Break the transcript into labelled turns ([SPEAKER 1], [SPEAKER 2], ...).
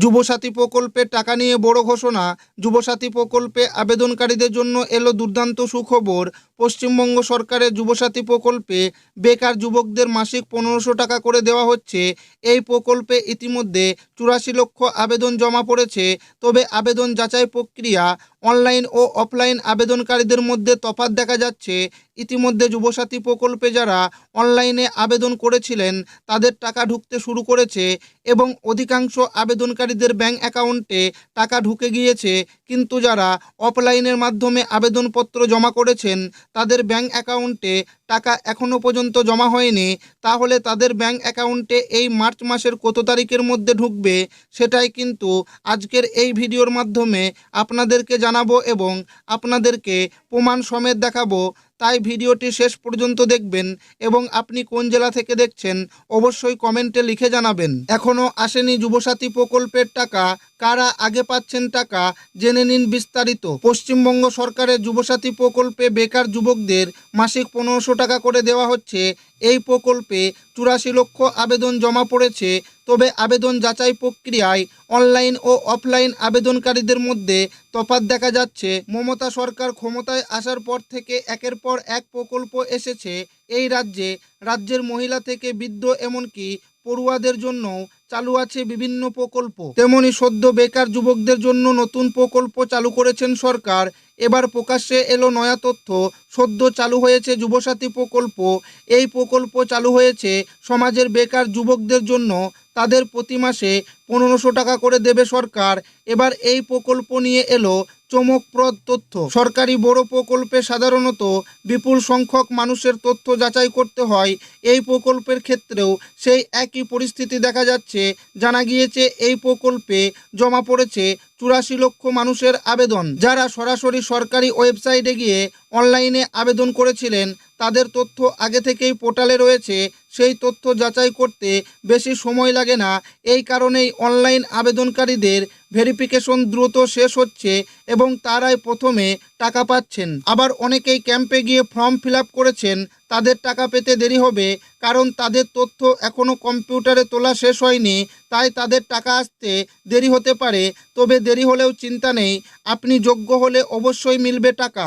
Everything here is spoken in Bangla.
[SPEAKER 1] যুবসাথী প্রকল্পের টাকা নিয়ে বড় ঘোষণা। যুবসাথী প্রকল্পে আবেদনকারীদের জন্য এলো দুর্দান্ত সুখবর। পশ্চিমবঙ্গ সরকারের যুবসাথী প্রকল্পে বেকার যুবকদের মাসিক 1500 টাকা করে দেওয়া হচ্ছে। এই প্রকল্পে ইতিমধ্যে 84 লক্ষ আবেদন জমা পড়েছে। তবে আবেদন যাচাই প্রক্রিয়া অনলাইন ও অফলাইন আবেদনকারীদের মধ্যে তফাৎ দেখা যাচ্ছে। ইতিমধ্যে যুবসাথী প্রকল্পে যারা অনলাইনে আবেদন করেছিলেন তাদের টাকা ঢুকতে শুরু করেছে এবং অধিকাংশ আবেদনকারীদের ব্যাংক অ্যাকাউন্টে টাকা ঢুকে গিয়েছে। কিন্তু যারা অফলাইনের মাধ্যমে আবেদনপত্র জমা করেছেন তাদের ব্যাংক অ্যাকাউন্টে টাকা এখনও পর্যন্ত জমা হয়নি। তাহলে তাদের ব্যাংক অ্যাকাউন্টে এই মার্চ মাসের কত তারিখের মধ্যে ঢুকবে সেটাই কিন্তু আজকের এই ভিডিওর মাধ্যমে আপনাদেরকে জানাবো এবং আপনাদেরকে প্রমাণ সমেত দেখাবো। তাই ভিডিওটি শেষ পর্যন্ত দেখবেন এবং আপনি কোন জেলা থেকে দেখছেন অবশ্যই কমেন্টে লিখে জানাবেন। এখনও আসেনি যুবসাথী প্রকল্পের টাকা, কারা আগে পাচ্ছেন টাকা জেনে নিন বিস্তারিত। পশ্চিমবঙ্গ সরকারের যুবসাথী প্রকল্পে বেকার যুবকদের মাসিক 1500 টাকা করে দেওয়া হচ্ছে। এই প্রকল্পে 84 লক্ষ আবেদন জমা পড়েছে। তবে আবেদন যাচাই প্রক্রিয়ায় অনলাইন ও অফলাইন আবেদনকারীদের মধ্যে তফাৎ দেখা যাচ্ছে। মমতা সরকার ক্ষমতায় আসার পর থেকে একের পর এক প্রকল্প এসেছে এই রাজ্যের মহিলা থেকে বৃদ্ধ এমনকি পড়ুয়াদের জন্যও চালু আছে বিভিন্ন প্রকল্প। তেমনি সদ্য বেকার যুবকদের জন্য নতুন প্রকল্প চালু করেছেন সরকার। এবার প্রকাশ্যে এলো নয়া তথ্য। সদ্য চালু হয়েছে যুবসাথী প্রকল্প। এই প্রকল্প চালু হয়েছে সমাজের বেকার যুবকদের জন্য। তাদের প্রতি মাসে 1500 টাকা করে দেবে সরকার। এবার এই প্রকল্প নিয়ে এলো চমকপ্রদ তথ্য। সরকারি বড় প্রকল্পে সাধারণত বিপুল সংখ্যক মানুষের তথ্য যাচাই করতে হয়। এই প্রকল্পের ক্ষেত্রেও সেই একই পরিস্থিতি দেখা যাচ্ছে। জানা গিয়েছে এই প্রকল্পে জমা পড়েছে 84 লক্ষ মানুষের আবেদন। যারা সরাসরি সরকারি ওয়েবসাইটে গিয়ে অনলাইনে আবেদন করেছিলেন তাদের তথ্য আগে থেকেই পোর্টালে রয়েছে। সেই তথ্য যাচাই করতে বেশি সময় লাগে না। এই কারণেই অনলাইন আবেদনকারীদের ভেরিফিকেশন দ্রুত শেষ হচ্ছে এবং তারাই প্রথমে টাকা পাচ্ছেন। আবার অনেকেই ক্যাম্পে গিয়ে ফর্ম ফিল আপ করেছেন, তাদের টাকা পেতে দেরি হবে কারণ তাদের তথ্য এখনও কম্পিউটারে তোলা শেষ হয়নি। তাই তাদের টাকা আসতে দেরি হতে পারে। তবে দেরি হলেও চিন্তা নেই, আপনি যোগ্য হলে অবশ্যই মিলবে টাকা।